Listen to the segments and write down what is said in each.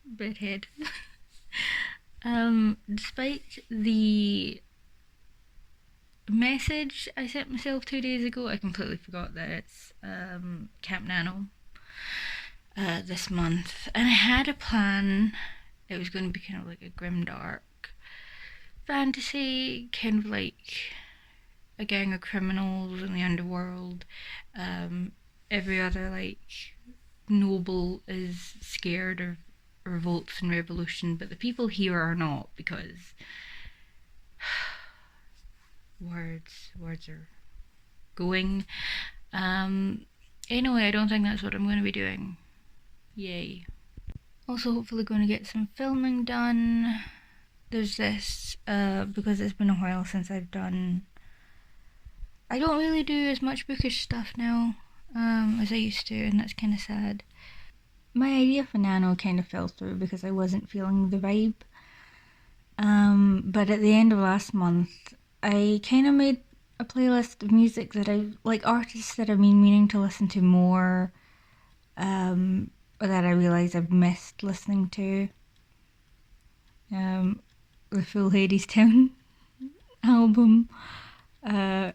Bedhead. Despite the message I sent myself 2 days ago, I completely forgot that it's Camp Nano this month. And I had a plan. It was going to be kind of like a grimdark fantasy, kind of like a gang of criminals in the underworld. Every other like noble is scared of revolts and revolution, but the people here are not, because words are going. Anyway, I don't think that's what I'm going to be doing. Yay. Also, hopefully going to get some filming done. There's this, because it's been a while since I've done... I don't really do as much bookish stuff now as I used to, and that's kind of sad. My idea for Nano kind of fell through because I wasn't feeling the vibe. But at the end of last month, I kind of made a playlist of music that I like, artists that I've been meaning to listen to more, that I realise I've missed listening to. The full Hadestown album. The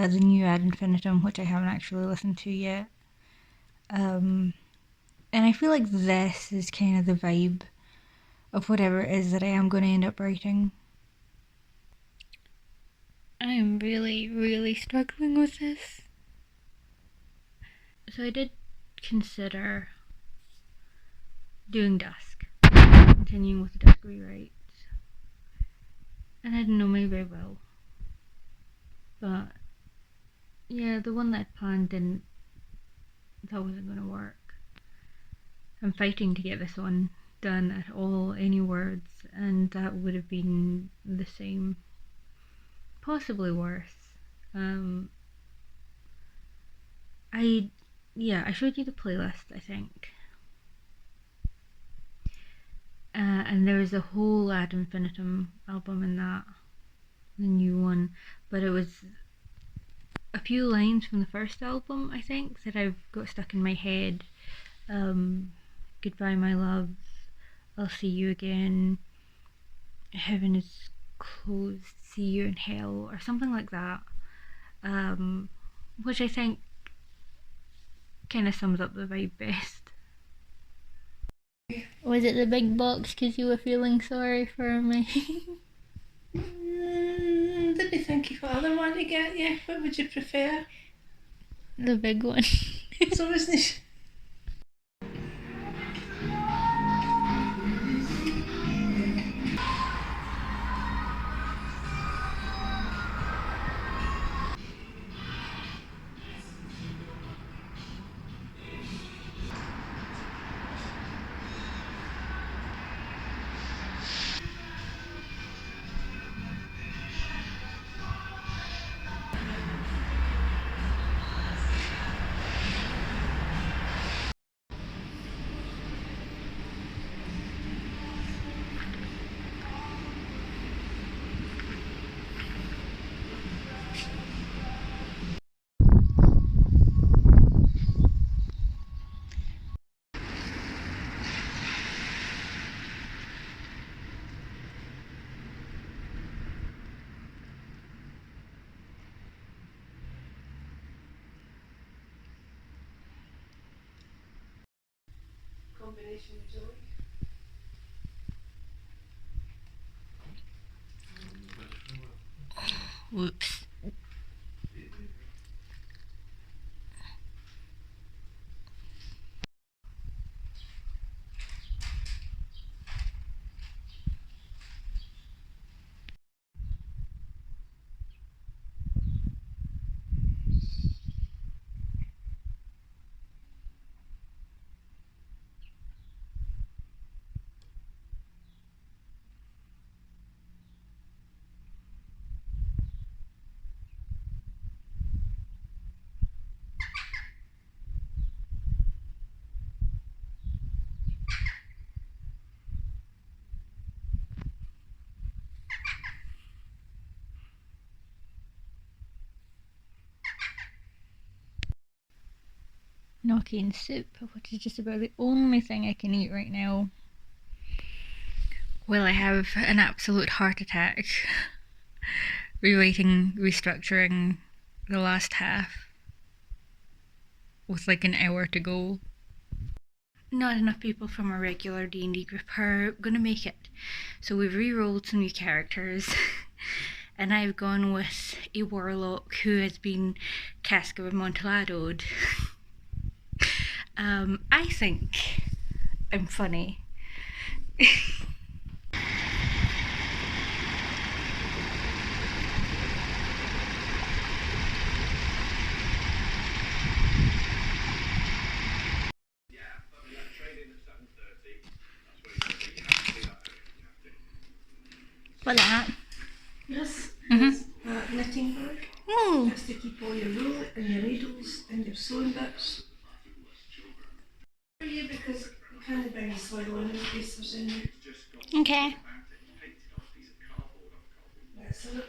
new Ad Infinitum, which I haven't actually listened to yet. And I feel like this is kind of the vibe of whatever it is that I am going to end up writing. I am really, really struggling with this. So I did consider doing Dusk, continuing with the Dusk rewrites. And I didn't know, maybe I will. But yeah, the one that I planned that wasn't going to work. I'm fighting to get this one done at all, any words, and that would have been the same, possibly worse. I showed you the playlist, I think. And there's a whole Ad Infinitum album in that, the new one, but it was a few lines from the first album, I think, that I've got stuck in my head. Goodbye, my love, I'll see you again, heaven is closed, see you in hell, or something like that, which I think kind of sums up the vibe best. Was it the big box because you were feeling sorry for me? Let me think of what other one to get you. What would you prefer? The big one. So isn't it? Combination of joy. Whoops. gnocchi and soup, which is just about the only thing I can eat right now. Will I have an absolute heart attack restructuring the last half with like an hour to go? Not enough people from our regular D&D group are gonna make it, so we've re-rolled some new characters. And I've gone with a warlock who has been Casca Amontilladoed. I think I'm funny. What that? This Mhm. is a knitting bag. Oh. Just to keep all your wool and your needles and your sewing bits. For you, because you can't bring a soil in case there's any. Okay. That's it.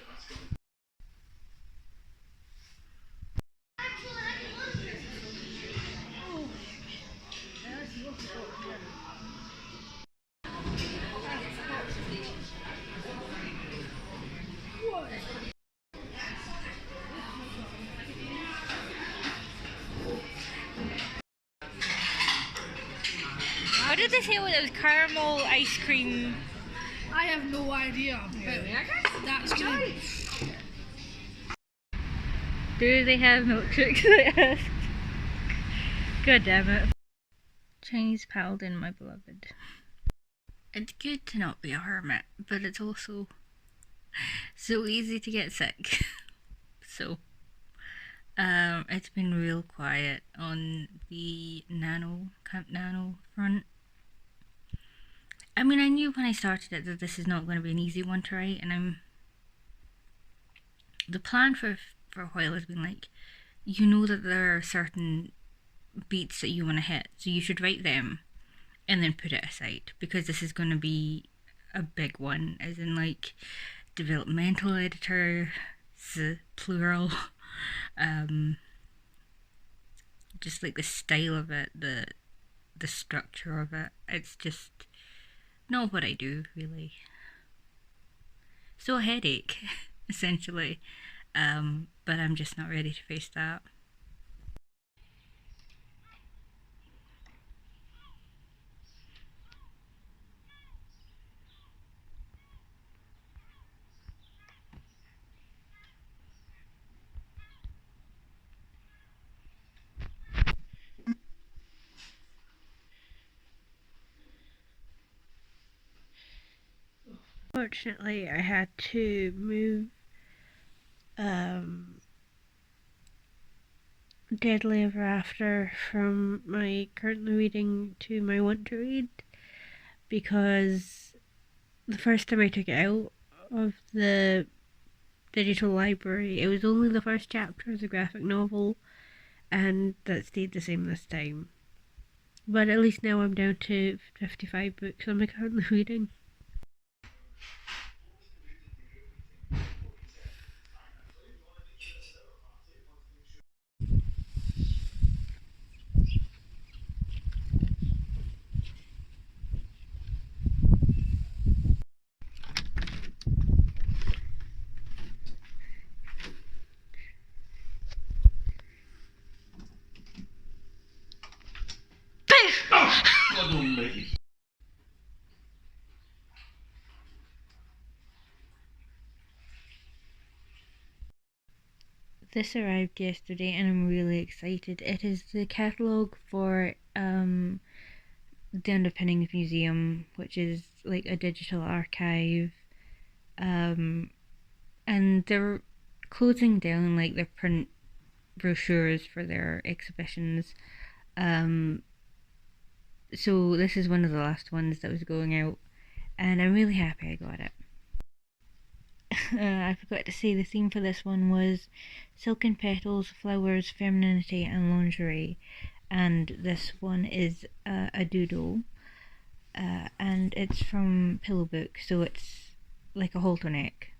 How did they say it was caramel ice cream? I have no idea, but that's good. Do they have milkshakes? I asked. God damn it. Chinese paladin, my beloved. It's good to not be a hermit, but it's also so easy to get sick. So, it's been real quiet on the Camp Nano front. I mean, I knew when I started it that this is not going to be an easy one to write, and the plan for a while has been like, you know that there are certain beats that you want to hit, so you should write them and then put it aside, because this is going to be a big one, as in like developmental editor, plural, just like the style of it, the structure of it. It's just not what I do, really. So a headache, essentially. But I'm just not ready to face that. Fortunately, I had to move Deadly Ever After from my currently reading to my want to read, because the first time I took it out of the digital library, it was only the first chapter of the graphic novel, and that stayed the same this time. But at least now I'm down to 55 books I'm currently reading. This arrived yesterday and I'm really excited. It is the catalogue for the Underpinnings Museum, which is like a digital archive. And they're closing down like their print brochures for their exhibitions. So this is one of the last ones that was going out, and I'm really happy I got it. I forgot to say the theme for this one was silken petals, flowers, femininity, and lingerie. And this one is a doodle, and it's from Pillow Book, so it's like a halter neck.